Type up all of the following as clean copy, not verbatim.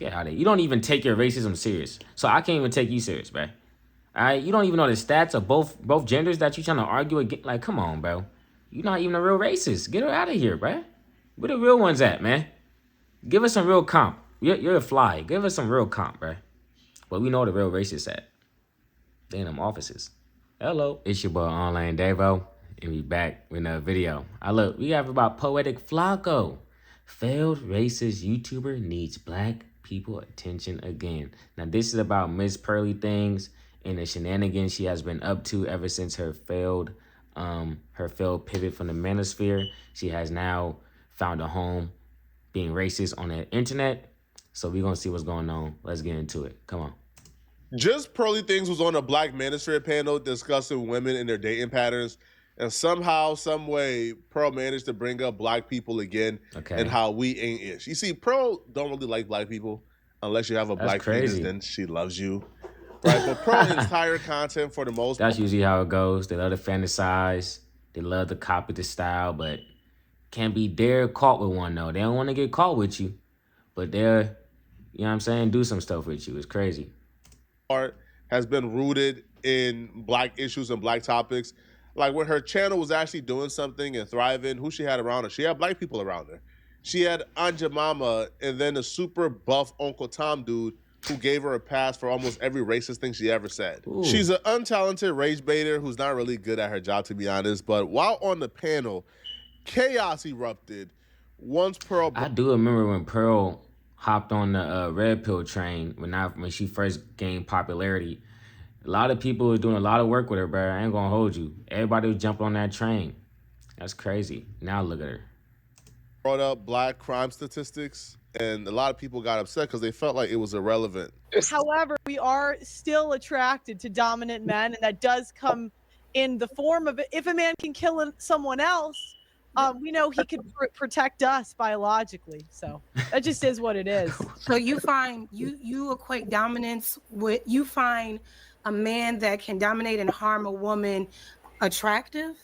Get out of here. You don't even take your racism serious. So I can't even take you serious, bro. All right, you don't even know the stats of both genders that you trying to argue against. Like, come on, bro. You're not even a real racist. Get her out of here, bro. Where the real ones at, man? Give us some real comp. You're a fly. Give us some real comp, bro. But we know the real racists at. They in them offices. Hello, it's your boy Online Davo, and we back with another video. Look, we have about Poetic Flacco. Failed racist YouTuber needs black people attention again. Now this is about Miss Pearly Things and the shenanigans she has been up to ever since her failed pivot from the manosphere. She has now found a home being racist on the internet. So we're gonna see what's going on. Let's get into it. Come on. Just Pearly Things was on a Black Manosphere panel discussing women and their dating patterns. And somehow, some way, Pearl managed to bring up black people again and how we ain't ish. You see, Pearl don't really like black people unless you have a black penis, then she loves you. Right? But Pearl's entire content, for the most part, that's usually how it goes. They love to fantasize. They love to copy the style, but can't be caught with one, though. They don't want to get caught with you, but they're, you know what I'm saying, do some stuff with you. It's crazy. Has been rooted in black issues and black topics. Like when her channel was actually doing something and thriving, who she had around her? She had black people around her. She had Anja Mama and then a super buff Uncle Tom dude who gave her a pass for almost every racist thing she ever said. Ooh. She's an untalented rage baiter who's not really good at her job, to be honest. But while on the panel, chaos erupted once Pearl... I do remember when Pearl hopped on the red pill train when she first gained popularity. A lot of people were doing a lot of work with her, bro. I ain't gonna hold you. Everybody was jumping on that train. That's crazy. Now look at her. Brought up black crime statistics, and a lot of people got upset because they felt like it was irrelevant. However, we are still attracted to dominant men, and that does come in the form of, if a man can kill someone else, we know he can protect us biologically. So that just is what it is. So you find, you equate dominance with, you find a man that can dominate and harm a woman attractive?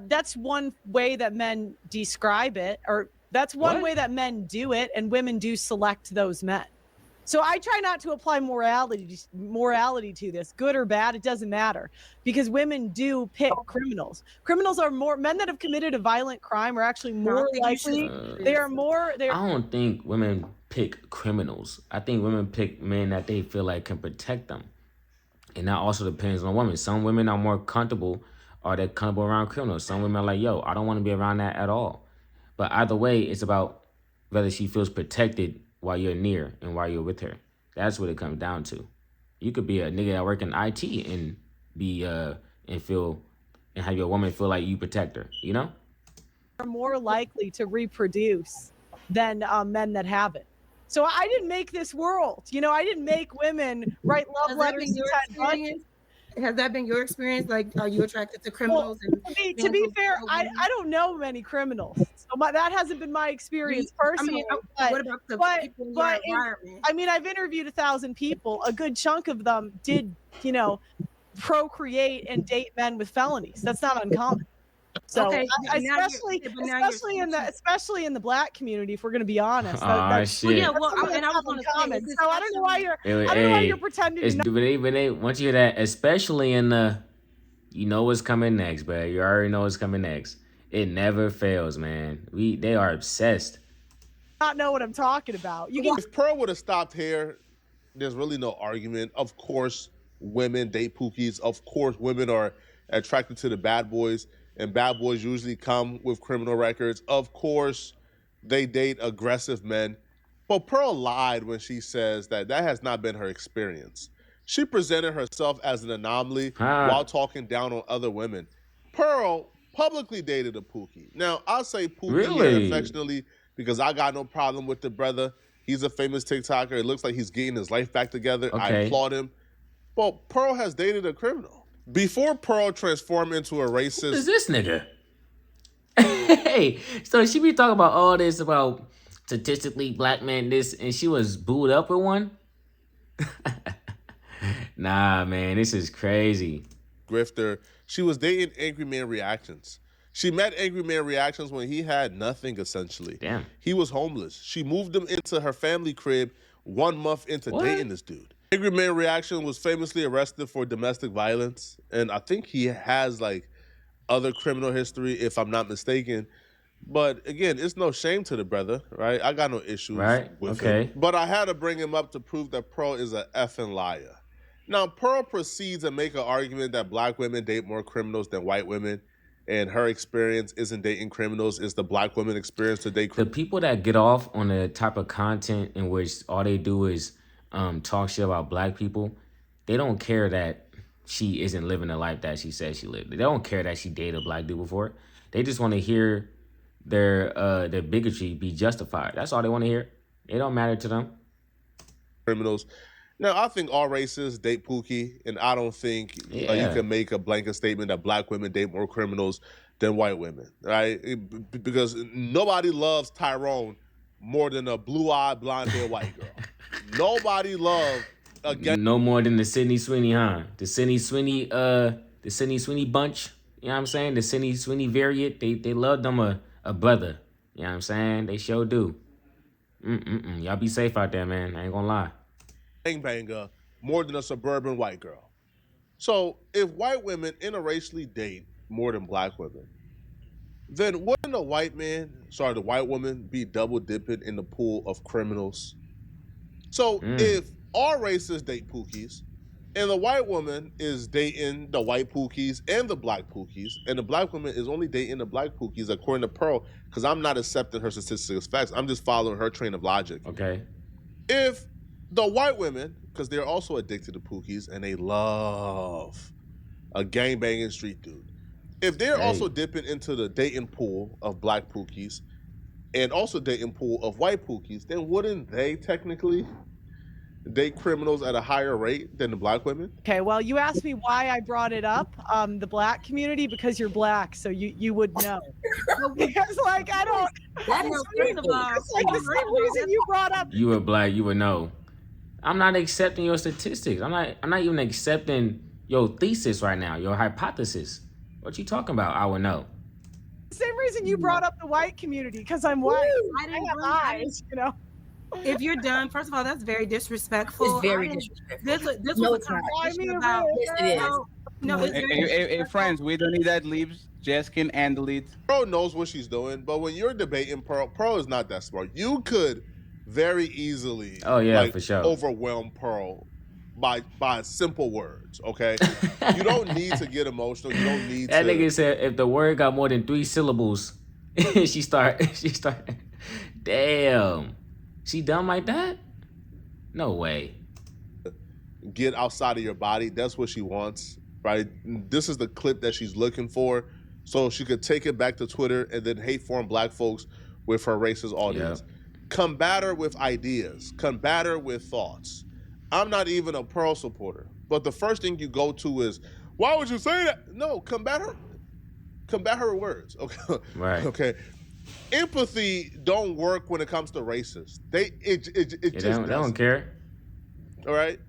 That's one way that men describe it, or that's one way that men do it, and women do select those men. So I try not to apply morality to this, good or bad, it doesn't matter, because women do pick criminals. Criminals are men that have committed a violent crime are actually more likely. I don't think women pick criminals. I think women pick men that they feel like can protect them. And that also depends on women. Some women are more comfortable, or they're comfortable around criminals. Some women are like, yo, I don't want to be around that at all. But either way, it's about whether she feels protected while you're near and while you're with her. That's what it comes down to. You could be a nigga that work in IT and be and have your woman feel like you protect her, you know? Are more likely to reproduce than men that haven't. So I didn't make this world. You know, I didn't make women write love letters to Ted Bundy. Has that been your experience? Like, are you attracted to criminals? Well, to be fair, I don't know many criminals. So that hasn't been my experience personally. What about the people in your environment? I mean, I've interviewed 1,000 people. A good chunk of them did, you know, procreate and date men with felonies. That's not uncommon. So especially in the black community, if we're going to be honest. Shit. Yeah, well, and I was on comment. So I don't know why you're pretending. But once you hear that, especially in the, you know what's coming next, bro. You already know what's coming next. It never fails, man. They are obsessed. Not know what I'm talking about. If Pearl would have stopped here, there's really no argument. Of course, women date pookies. Of course, women are attracted to the bad boys. And bad boys usually come with criminal records. Of course, they date aggressive men. But Pearl lied when she says that has not been her experience. She presented herself as an anomaly while talking down on other women. Pearl publicly dated a pookie. Now, I'll say pookie affectionately because I got no problem with the brother. He's a famous TikToker. It looks like he's getting his life back together. I applaud him. But Pearl has dated a criminal. Before Pearl transformed into a racist... Who is this nigga? Hey, so she be talking about all this about statistically black men this, and she was booed up with one? Nah, man, this is crazy. Grifter. She was dating Angry Man Reactions. She met Angry Man Reactions when he had nothing, essentially. Damn. He was homeless. She moved him into her family crib 1 month into What? dating this dude. Angry Man Reaction was famously arrested for domestic violence, and I think he has like other criminal history, if I'm not mistaken. But again, it's no shame to the brother, right? I got no issues Right? with Okay. him. But I had to bring him up to prove that Pearl is a effing liar. Now, Pearl proceeds to make an argument that black women date more criminals than white women, and her experience isn't dating criminals, it's the black woman experience to date The criminals. people that get off on the type of content in which all they do is talk shit about black people, they don't care that she isn't living the life that she says she lived. They don't care that she dated a black dude before. They just want to hear their bigotry be justified. That's all they want to hear. It don't matter to them. Criminals. Now, I think all races date Pookie, and I don't think you can make a blanket statement that black women date more criminals than white women, right? Because nobody loves Tyrone more than a blue-eyed, blonde-haired white girl. Nobody loves No more than the Sydney Sweeney, huh? The Sydney Sweeney bunch. You know what I'm saying? The Sydney Sweeney variant. They love them a brother. You know what I'm saying? They sure do. Y'all be safe out there, man. I ain't gonna lie. gangbanger more than a suburban white girl. So if white women interracially date more than black women, then wouldn't the white woman be double dipping in the pool of criminals? So if all races date Pookies, and the white woman is dating the white Pookies and the black Pookies, and the black woman is only dating the black Pookies, according to Pearl, because I'm not accepting her statistics as facts, I'm just following her train of logic. Okay. If the white women, because they're also addicted to Pookies and they love a gangbanging street dude, if they're also dipping into the dating pool of black Pookies and also dating pool of white Pookies, then wouldn't they technically date criminals at a higher rate than the black women? Okay, well, you asked me why I brought it up, the black community, because you're black, so you would know. Because like I don't. That is first of all, It's like the same reason you brought up. You were black, you would know. I'm not accepting your statistics. I'm not even accepting your thesis right now, your hypothesis. What you talking about? I would know. Same reason you brought up the white community, because I'm white. I have eyes, you know. If you're done, first of all, that's very disrespectful. It's very disrespectful. This No, was it's a not. conversation about. Yes, it is. No, it's very Hey, friends, we don't need ad libs. Jess can handle it. Pearl knows what she's doing, but when you're debating Pearl is not that smart. You could very easily for sure. overwhelm Pearl by simple words, okay? You don't need to get emotional. You don't need That to. nigga said if the word got more than 3 syllables, she start. Damn. She dumb like that? No way. Get outside of your body. That's what she wants, right? This is the clip that she's looking for, so she could take it back to Twitter and then hate form black folks with her racist audience. Yep. Combat her with ideas. Combat her with thoughts. I'm not even a Pearl supporter, but the first thing you go to is, why would you say that? No, combat her. Combat her words. Okay. Right. Okay. Empathy don't work when it comes to racists. They don't care. All right.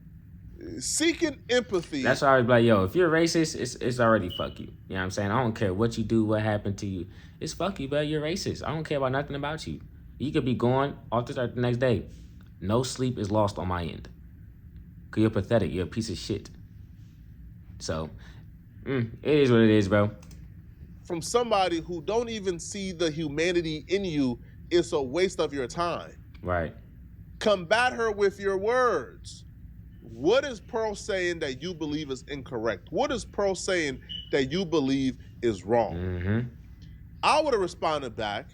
Seeking empathy. That's why I was like, yo, if you're racist, it's already fuck you. You know what I'm saying? I don't care what you do, what happened to you. It's fuck you, bro. You're racist. I don't care about nothing about you. You could be going off the start the next day. No sleep is lost on my end. Cause you're pathetic. You're a piece of shit. So, it is what it is, bro. From somebody who don't even see the humanity in you, it's a waste of your time. Right. Combat her with your words. What is Pearl saying that you believe is incorrect? What is Pearl saying that you believe is wrong? Mm-hmm. I would have responded back,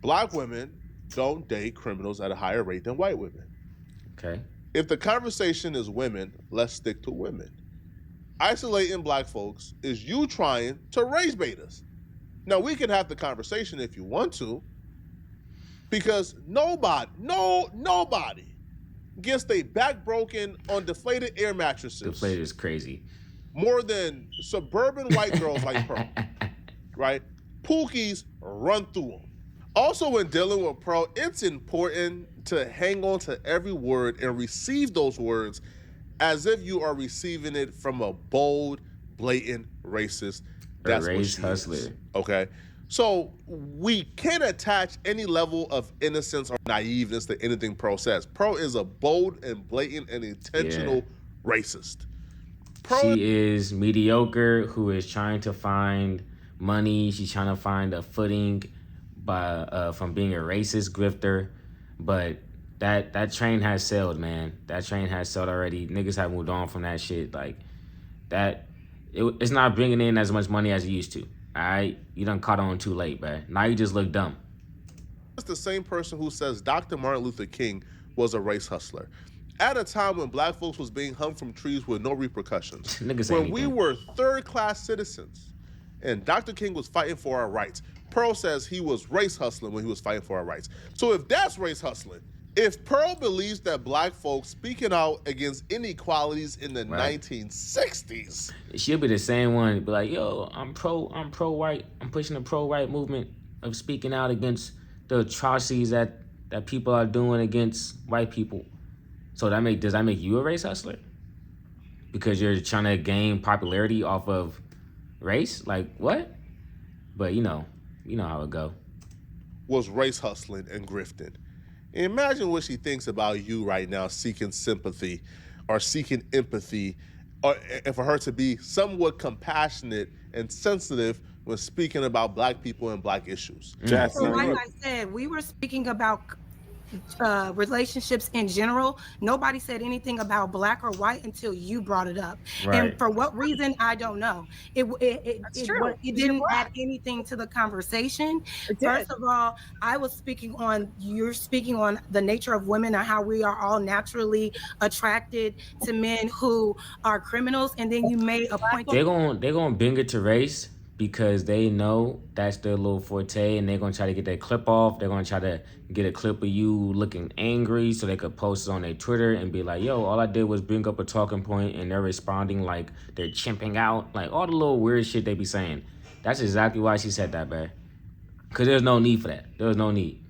black women don't date criminals at a higher rate than white women. Okay. If the conversation is women, let's stick to women. Isolating black folks is you trying to race bait us. Now, we can have the conversation if you want to, because nobody gets their back broken on deflated air mattresses. Deflated is crazy. More than suburban white girls like Pearl, right? Pookies run through them. Also, when dealing with Pearl, it's important to hang on to every word and receive those words as if you are receiving it from a bold, blatant racist. That's what she hustler. is. Okay? So we can't attach any level of innocence or naiveness to anything Pro says. Pro is a bold and blatant and intentional racist. She is mediocre who is trying to find money. She's trying to find a footing by from being a racist grifter. But that train has sailed, man. That train has sailed already. Niggas have moved on from that shit. Like that, it's not bringing in as much money as it used to. All right, you done caught on too late, man. Now you just look dumb. It's the same person who says Dr. Martin Luther King was a race hustler at a time when black folks was being hung from trees with no repercussions. Niggas when we were third-class citizens and Dr. King was fighting for our rights. Pearl says he was race hustling when he was fighting for our rights. So if that's race hustling, if Pearl believes that black folks speaking out against inequalities in the 1960s, she'll be the same one. Be like, yo, I'm pro-white. I'm pushing the pro-white movement of speaking out against the atrocities that people are doing against white people. So does that make you a race hustler? Because you're trying to gain popularity off of race? Like what? But you know how it go. Was race hustling and grifting. Imagine what she thinks about you right now, seeking sympathy or seeking empathy, and for her to be somewhat compassionate and sensitive when speaking about black people and black issues. So like I said, we were speaking about relationships in general. Nobody said anything about black or white until you brought it up. Right. And for what reason, I don't know. It didn't add anything to the conversation. First of all, you're speaking on the nature of women and how we are all naturally attracted to men who are criminals. And then you made a point. They're gonna bring it to race because they know that's their little forte, and they're gonna try to get that clip off. They're gonna try to get a clip of you looking angry so they could post it on their Twitter and be like, yo, all I did was bring up a talking point, and they're responding like they're chimping out, like all the little weird shit they be saying. That's exactly why she said that, man. Because there's no need for that. There was no need.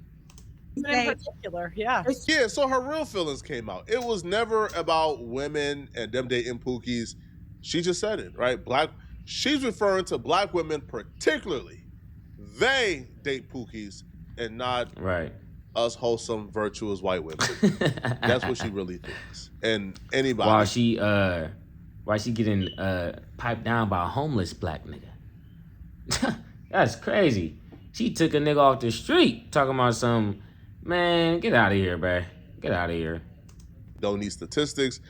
In particular, yeah. Yeah, so her real feelings came out. It was never about women and them dating Pookies. She just said it, right? She's referring to black women particularly. They date Pookies and not us wholesome, virtuous white women. That's what she really thinks. And anybody. While she getting piped down by a homeless black nigga. That's crazy. She took a nigga off the street talking about some, man, get out of here, bruh. Get out of here. Don't need statistics.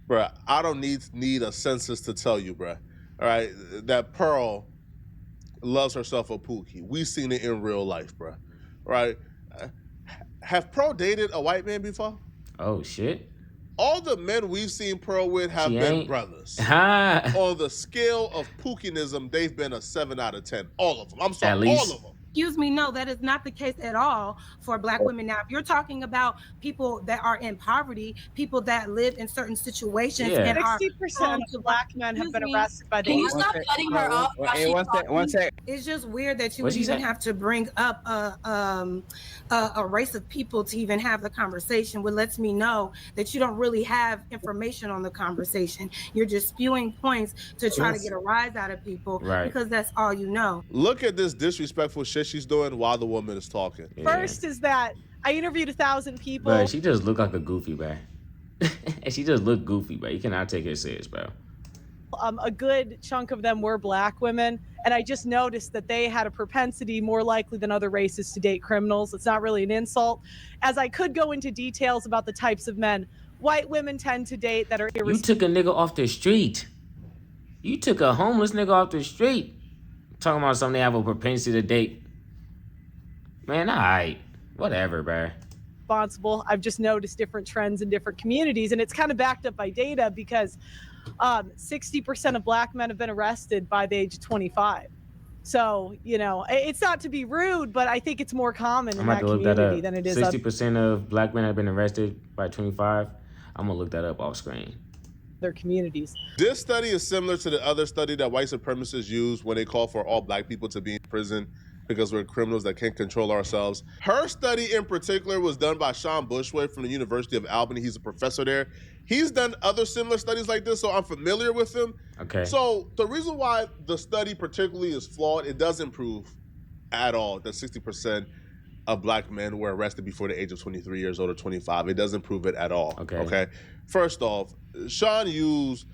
Bruh, I don't need a census to tell you, bruh. All right, that Pearl loves herself a Pookie. We've seen it in real life, bro. Right? Have Pearl dated a white man before? Oh, shit. All the men we've seen Pearl with have been brothers. On the scale of Pookinism, they've been a 7 out of 10. All of them. I'm sorry, all of them. Excuse me, no, that is not the case at all for black women. Now, if you're talking about people that are in poverty, people that live in certain situations, and 60% of black men have been arrested by the. Can you stop cutting her off? One sec. It's just weird that you would even have to bring up a race of people to even have the conversation. What lets me know that you don't really have information on the conversation. You're just spewing points to try to get a rise out of people because that's all you know. Look at this disrespectful shit she's doing while the woman is talking. First is that I interviewed 1,000 people. Bro, she just looked like a goofy, bro. And she just looked goofy, bro. You cannot take her serious, bro. A good chunk of them were black women, and I just noticed that they had a propensity more likely than other races to date criminals. It's not really an insult. As I could go into details about the types of men white women tend to date that are You took a nigga off the street. You took a homeless nigga off the street. Talking about something they have a propensity to date. Man, alright. Whatever, bro. Responsible. I've just noticed different trends in different communities, and it's kind of backed up by data because 60% of black men have been arrested by the age of 25. So, it's not to be rude, but I think it's more common in that community than it is. 60% of black men have been arrested by 25. I'm going to look that up off screen. Their communities. This study is similar to the other study that white supremacists use when they call for all black people to be in prison because we're criminals that can't control ourselves. Her study in particular was done by Sean Bushway from the University of Albany. He's a professor there. He's done other similar studies like this, so I'm familiar with him. Okay. So the reason why the study particularly is flawed, it doesn't prove at all that 60% of black men were arrested before the age of 23 years old or 25. It doesn't prove it at all. Okay. First off, Sean used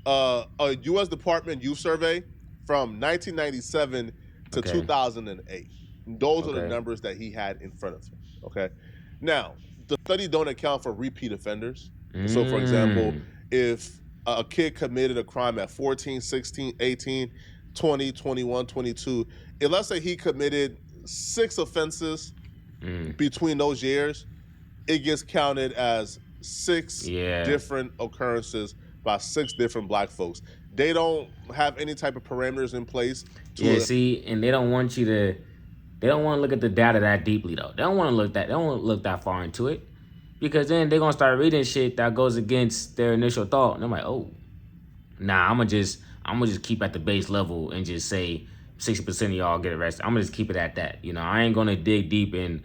a U.S. Department Youth Survey from 1997 to 2008. Those are the numbers that he had in front of him. Okay. Now, the study don't account for repeat offenders. So, for example, if a kid committed a crime at 14, 16, 18, 20, 21, 22, and let's say he committed 6 offenses between those years, it gets counted as 6 different occurrences by 6 different black folks. They don't have any type of parameters in place. See, and they don't want you to. They don't want to look at the data that deeply though. They don't want to look that. They don't want to look that far into it, because then they're gonna start reading shit that goes against their initial thought, and they're like, oh, nah, I'm gonna just keep at the base level and just say 60% of y'all get arrested. I'm gonna just keep it at that. You know, I ain't gonna dig deep in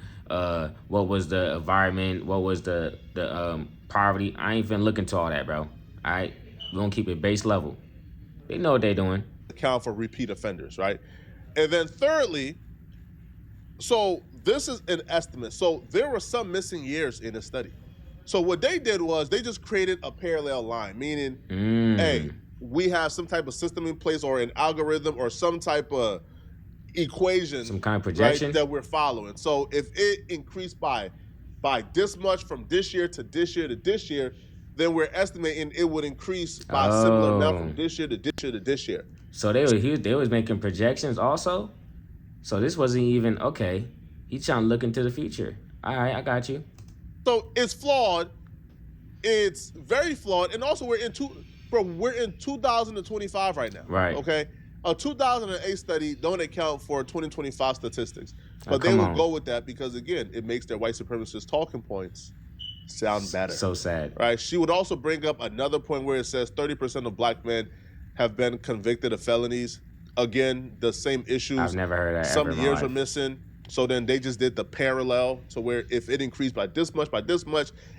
what was the environment, what was the poverty. I ain't finna look into all that, bro. All right, we're gonna keep it base level. They know what they're doing. Account for repeat offenders, right? And then thirdly, so this is an estimate. So there were some missing years in the study. So what they did was they just created a parallel line, meaning, hey, we have some type of system in place or an algorithm or some type of equation, some kind of projection, right, that we're following. So if it increased by this much from this year to this year to this year, then we're estimating it would increase by a similar amount from this year to this year to this year. So they was making projections also. So this wasn't even okay. He's trying to look into the future. All right, I got you. So it's flawed. It's very flawed, and also we're in 2025 right now. Right. Okay. A 2008 study don't account for 2025 statistics, but they will go with that because again, it makes their white supremacist talking points sound better. So sad. Right. She would also bring up another point where it says 30% of black men have been convicted of felonies. Again, the same issues. I've never heard that. Some years are missing. So then they just did the parallel to where if it increased by this much,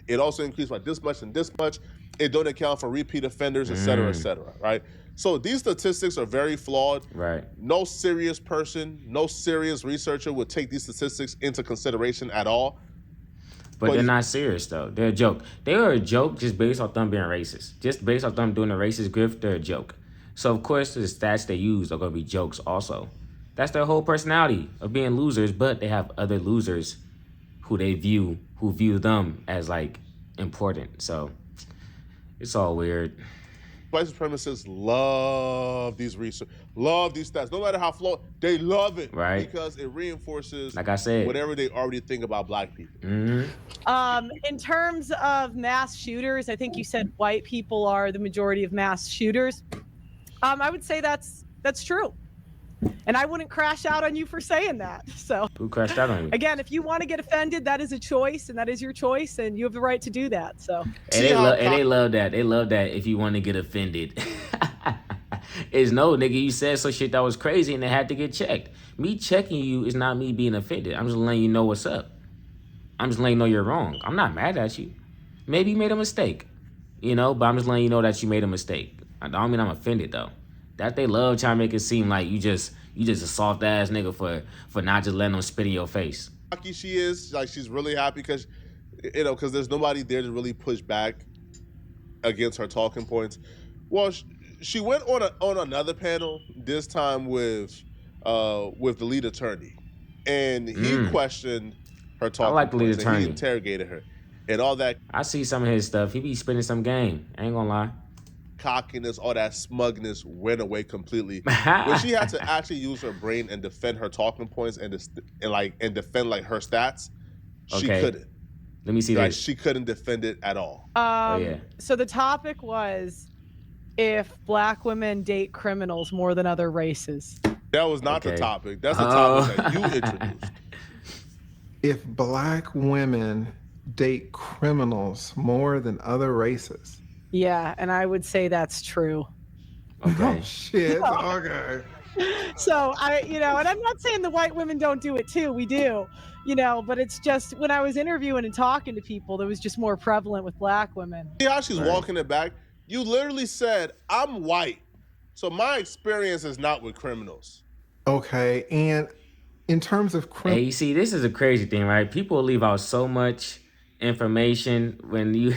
it also increased by this much and this much. It don't account for repeat offenders, et cetera, right? So these statistics are very flawed. Right. No serious person, no serious researcher would take these statistics into consideration at all. But they're not serious though. They're a joke. They are a joke just based off them being racist. Just based off them doing a racist grift, they're a joke. So of course the stats they use are gonna be jokes also. That's their whole personality of being losers, but they have other losers who view them as like important. So it's all weird. White supremacists love these research, love these stats. No matter how flawed, they love it, right? Because it reinforces, like I said, whatever they already think about black people. In terms of mass shooters, I think you said white people are the majority of mass shooters. I would say that's true. And I wouldn't crash out on you for saying that. So who crashed out on you? Again, if you want to get offended, that is a choice, and that is your choice, and you have the right to do that. So and they love that. They love that if you want to get offended. It's no, nigga, you said some shit that was crazy and it had to get checked. Me checking you is not me being offended. I'm just letting you know what's up. I'm just letting you know you're wrong. I'm not mad at you. Maybe you made a mistake, but I'm just letting you know that you made a mistake. I don't mean I'm offended though. That they love trying to make it seem like you just a soft ass nigga for not just letting them spit in your face. Lucky she is, like she's really happy because there's nobody there to really push back against her talking points. Well, she went on another panel this time with the lead attorney, and he questioned her talking I like the lead points. attorney. And he interrogated her and all that. I see some of his stuff. He be spinning some game. I ain't gonna lie. Cockiness, all that smugness went away completely. When she had to actually use her brain and defend her talking points and defend like her stats, she couldn't. Let me see this. She couldn't defend it at all. So the topic was if black women date criminals more than other races. That was not the topic. That's the topic that you introduced. If black women date criminals more than other races. Yeah, and I would say that's true. Okay. Oh, shit. Okay. So and I'm not saying the white women don't do it too. We do, but it's just when I was interviewing and talking to people, that was just more prevalent with black women. See how she's walking it back? You literally said, I'm white, so my experience is not with criminals. Okay, and in terms of Hey, you see, this is a crazy thing, right? People leave out so much information when you,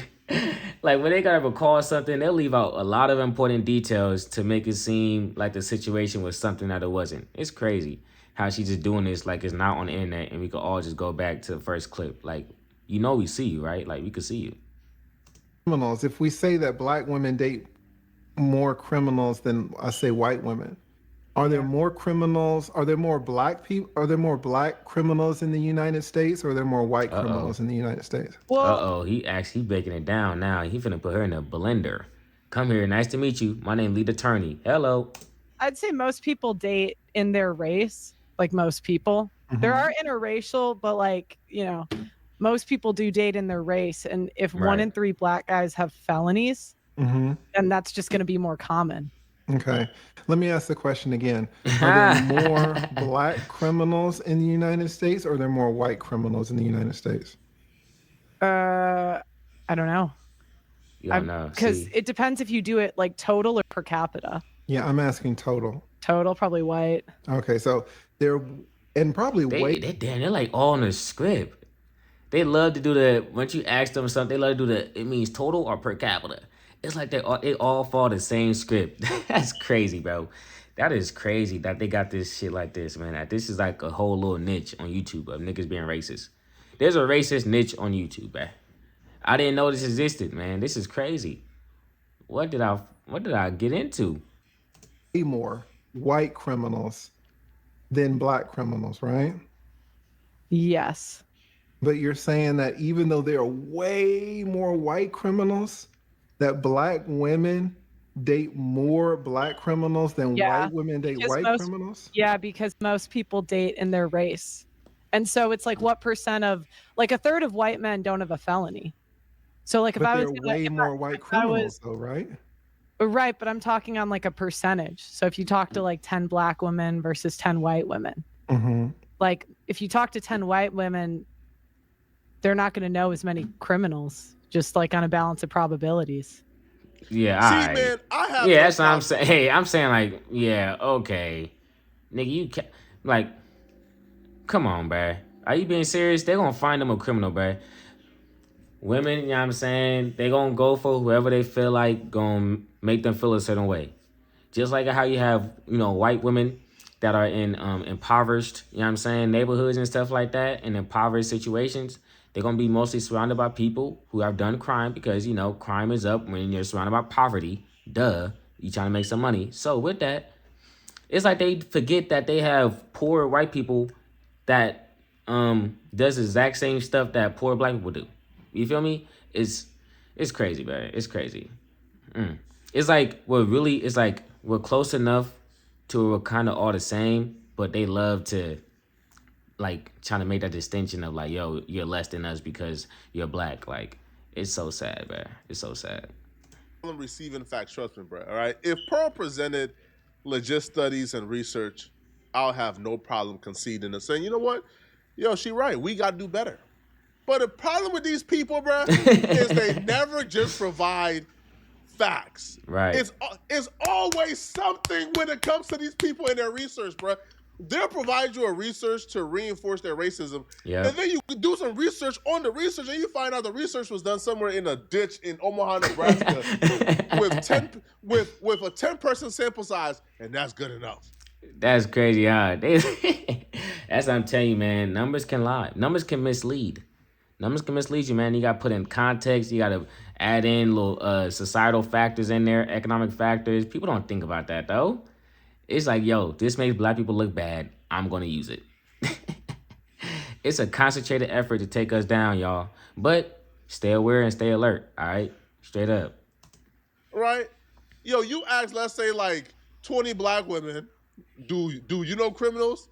like, when they gotta recall something, they'll leave out a lot of important details to make it seem like the situation was something that it wasn't. It's crazy how she's just doing this like it's not on the internet and we could all just go back to the first clip. Like, we see you, right? Like, we could see you. criminals, if we say that black women date more criminals than, I say, white women, are there more criminals? Are there more black people? Are there more black criminals in the United States, or are there more white criminals in the United States? Well, he breaking it down now. He finna put her in a blender. Come here, nice to meet you. My name lead attorney. Hello. I'd say most people date in their race, like most people. There are interracial, but like, most people do date in their race. And if 1 in 3 black guys have felonies, then that's just going to be more common. Okay. Let me ask the question again. Are there more black criminals in the United States, or are there more white criminals in the United States? I don't know. You don't know. Because it depends if you do it like total or per capita. Yeah, I'm asking total. Total, probably white. Okay, so they're, and probably white. They're like all in the script. They love to do the, once you ask them something, they love to do it means total or per capita. It's like they all follow the same script. That's crazy, bro. That is crazy that they got this shit like this, man. That this is like a whole little niche on YouTube of niggas being racist. There's a racist niche on YouTube, man. I didn't know this existed, man. This is crazy. What did I get into? Way more white criminals than black criminals, right? Yes. But you're saying that even though there are way more white criminals, that black women date more black criminals than white women date white criminals? Yeah, because most people date in their race. And so it's like, what percent of, like, 1/3 of white men don't have a felony. So like, if I was way more white criminals though, right? Right, but I'm talking on like a percentage. So if you talk to like 10 black women versus 10 white women, like if you talk to 10 white women, they're not going to know as many criminals, just like on a balance of probabilities. Yeah, see, man, I have. Yeah, that's what I'm saying. Hey, I'm saying like, yeah, okay, nigga, you can't, like, come on, bruh. Are you being serious? They're gonna find them a criminal, bruh. Women, you know what I'm saying? They gonna go for whoever they feel like gonna make them feel a certain way. Just like how you have, white women that are in impoverished, you know what I'm saying, neighborhoods and stuff like that, in impoverished situations. They're going to be mostly surrounded by people who have done crime because, crime is up when you're surrounded by poverty. Duh. You trying to make some money. So with that, it's like they forget that they have poor white people that does the exact same stuff that poor black people do. You feel me? It's crazy, man. It's crazy. It's like we're close enough to we're kind of all the same, but they love to like trying to make that distinction of like, yo, you're less than us because you're black. Like, it's so sad, bro. It's so sad. I'm receiving facts, trust me, bro. All right. If Pearl presented legit studies and research, I'll have no problem conceding and saying, you know what? Yo, she right. We got to do better. But the problem with these people, bro, is they never just provide facts. Right. It's always something when it comes to these people in their research, bro. They'll provide you a research to reinforce their racism. Yeah. And then you do some research on the research and you find out the research was done somewhere in a ditch in Omaha, Nebraska with a 10-person sample size, and that's good enough. That's crazy, huh? That's what I'm telling you, man. Numbers can lie. Numbers can mislead. Numbers can mislead you, man. You got to put in context. You got to add in little societal factors in there, economic factors. People don't think about that, though. It's like, yo, this makes black people look bad. I'm going to use it. It's a concentrated effort to take us down, y'all. But stay aware and stay alert, all right? Straight up. Right? Yo, you ask, let's say, like 20 black women, do you know criminals?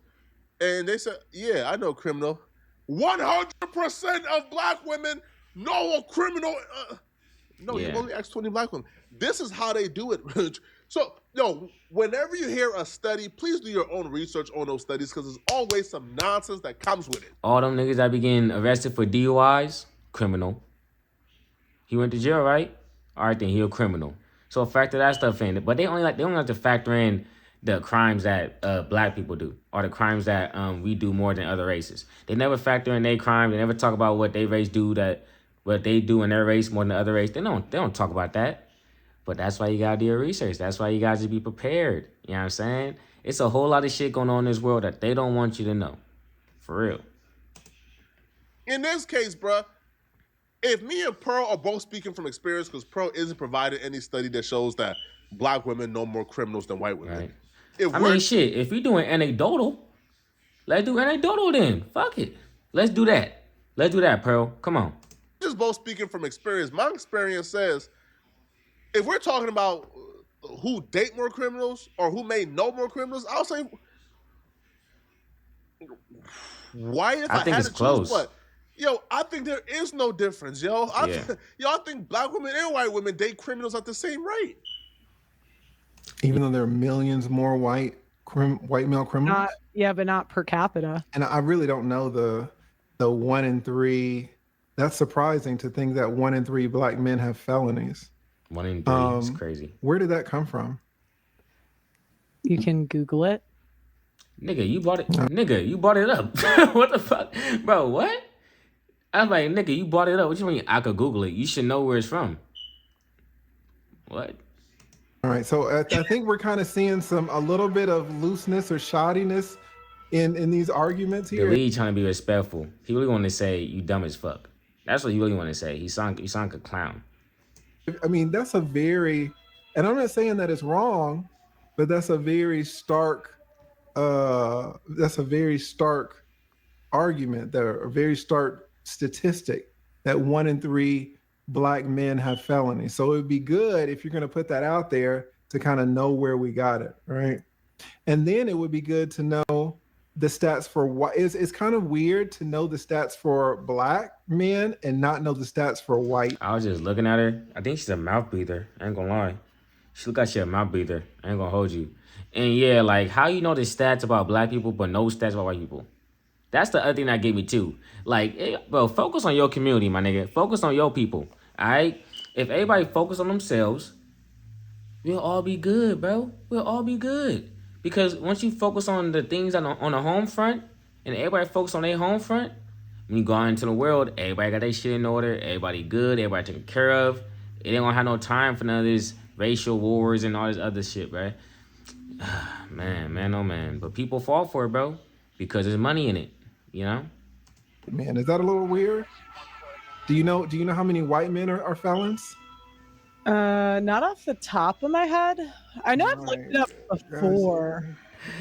And they said, yeah, I know criminal. 100% of black women know a criminal. You only asked 20 black women. This is how they do it. So, whenever you hear a study, please do your own research on those studies because there's always some nonsense that comes with it. All them niggas that be getting arrested for DUIs, criminal. He went to jail, right? All right, then he a criminal. So factor that stuff in. But they only like to factor in the crimes that black people do or the crimes that we do more than other races. They never factor in their crime. They never talk about what their race do, that what they do in their race more than the other race. They don't talk about that. But that's why you gotta do your research. That's why you guys should be prepared. You know what I'm saying? It's a whole lot of shit going on in this world that they don't want you to know. For real. In this case, bruh, if me and Pearl are both speaking from experience, because Pearl isn't provided any study that shows that black women know more criminals than white women. Right. If I mean, shit, if we doing anecdotal, let's do anecdotal then. Fuck it. Let's do that. Let's do that, Pearl. Come on. Just both speaking from experience. My experience says, if we're talking about who date more criminals or who may know more criminals, I'll say white if I think had it's to close. choose. But yo, I think there is no difference, yo. I think black women and white women date criminals at the same rate. Even though there are millions more white male criminals? But not per capita. And I really don't know the 1 in 3. That's surprising to think that 1 in 3 black men have felonies. 1 in 3 is crazy. Where did that come from? You can Google it. Nigga, you brought it. Nigga, you brought it up. What the fuck? Bro, what? I was like, nigga, you brought it up. What you mean I could Google it? You should know where it's from. What? All right, so I think we're kind of seeing a little bit of looseness or shoddiness in these arguments here. The lead trying to be respectful. He really want to say you dumb as fuck. That's what he really want to say. He sound like a clown. I mean, that's a very, and I'm not saying that it's wrong, but that's a very stark argument, a very stark statistic that 1 in 3 black men have felonies. So it would be good if you're going to put that out there to kind of know where we got it, right? And then it would be good to know the stats for white. It's kind of weird to know the stats for black men and not know the stats for white. I was just looking at her. I think she's a mouth breather. I ain't gonna lie. She look like she a mouth breather. I ain't gonna hold you. And yeah, like how you know the stats about black people but no stats about white people? That's the other thing that gave me too. Like, bro, focus on your community, my nigga. Focus on your people. All right? If everybody focus on themselves, we'll all be good, bro. We'll all be good. Because once you focus on the things on the home front, and everybody focus on their home front, when you go out into the world, everybody got their shit in order, everybody good, everybody taken care of. It ain't gonna have no time for none of this racial wars and all this other shit, bro. Man, oh man. But people fall for it, bro, because there's money in it, you know? Man, is that a little weird? Do you know how many white men are felons? Not off the top of my head. I know I've looked it up before.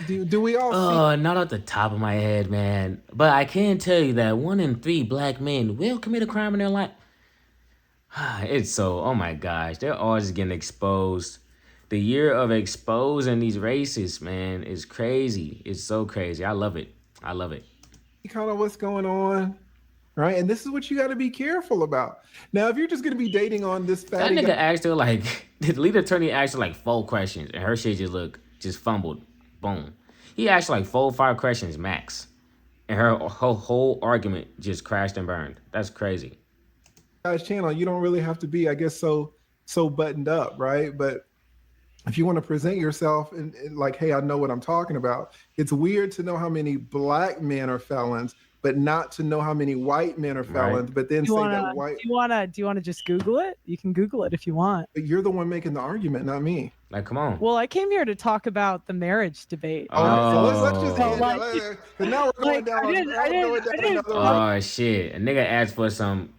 Do we all see? Not off the top of my head, man. But I can tell you that 1 in 3 black men will commit a crime in their life. It's so, oh my gosh, they're all just getting exposed. The year of exposing these racists, man, is crazy. It's so crazy. I love it. Kind of what's going on, right? And this is what you got to be careful about. Now, if you're just going to be dating on this fatty that nigga asked her the lead attorney asked her like 4 questions, and her shit just fumbled. Boom. He asked her like 4 or 5 questions max, and her whole argument just crashed and burned. That's crazy. Guy's channel, you don't really have to be, I guess, so buttoned up, right? But if you want to present yourself and like, hey, I know what I'm talking about. It's weird to know how many black men are felons, but not to know how many white men are felons. Right. But then white. Do you wanna just Google it? You can Google it if you want. But you're the one making the argument, not me. Like, come on. Well, I came here to talk about the marriage debate. So let's just because now we're going down. Oh shit! A nigga asked for some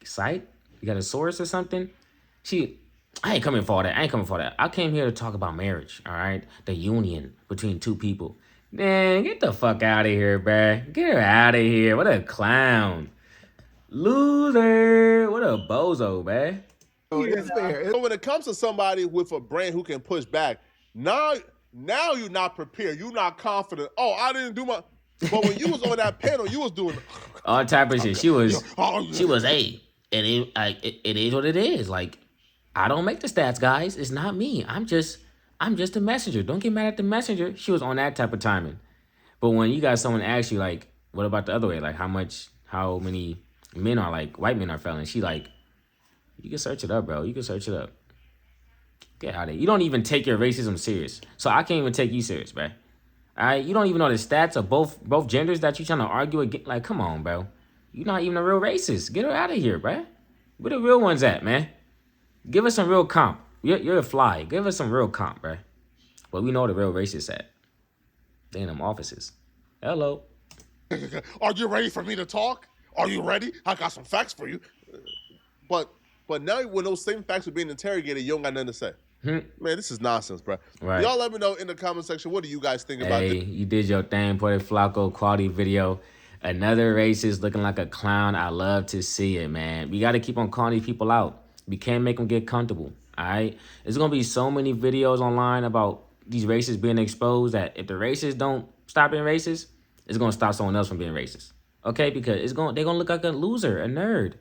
site. You got a source or something? I ain't coming for that. I came here to talk about marriage, all right? The union between 2 people. Man, get the fuck out of here, bruh. Get her out of here. What a clown. Loser. What a bozo, bruh. Oh, it's fair. So when it comes to somebody with a brain who can push back, now you're not prepared. You're not confident. Oh, I didn't do my... But when you was on that panel, you was doing... all type of shit. She was, hey, it is what it is. Like, I don't make the stats, guys. It's not me. I'm just a messenger. Don't get mad at the messenger. She was on that type of timing. But when you got someone ask you, like, what about the other way? Like, how many men are, like, white men are felons? She like, you can search it up, bro. You can search it up. Get out of here. You don't even take your racism serious. So I can't even take you serious, bro. All right, you don't even know the stats of both genders that you trying to argue against. Like, come on, bro. You're not even a real racist. Get her out of here, bro. Where the real ones at, man? Give us some real comp. You're a fly. Give us some real comp, bro. But we know the real racists at. They in them offices. Hello. Are you ready for me to talk? Are you ready? I got some facts for you. But now when those same facts are being interrogated, you don't got nothing to say. Man, this is nonsense, bro. Right. Y'all let me know in the comment section, what do you guys think about this? Hey, you did your thing, Puerto Flaco, quality video. Another racist looking like a clown. I love to see it, man. We got to keep on calling these people out. We can't make them get comfortable, all right? There's going to be so many videos online about these racists being exposed that if the racists don't stop being racist, it's going to stop someone else from being racist, okay? Because they're going to look like a loser, a nerd.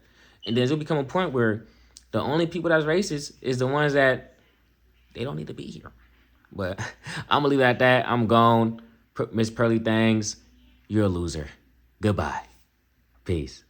And then it'll become a point where the only people that's racist is the ones that they don't need to be here. But I'm going to leave it at that. I'm gone. Miss Pearly Things, you're a loser. Goodbye. Peace.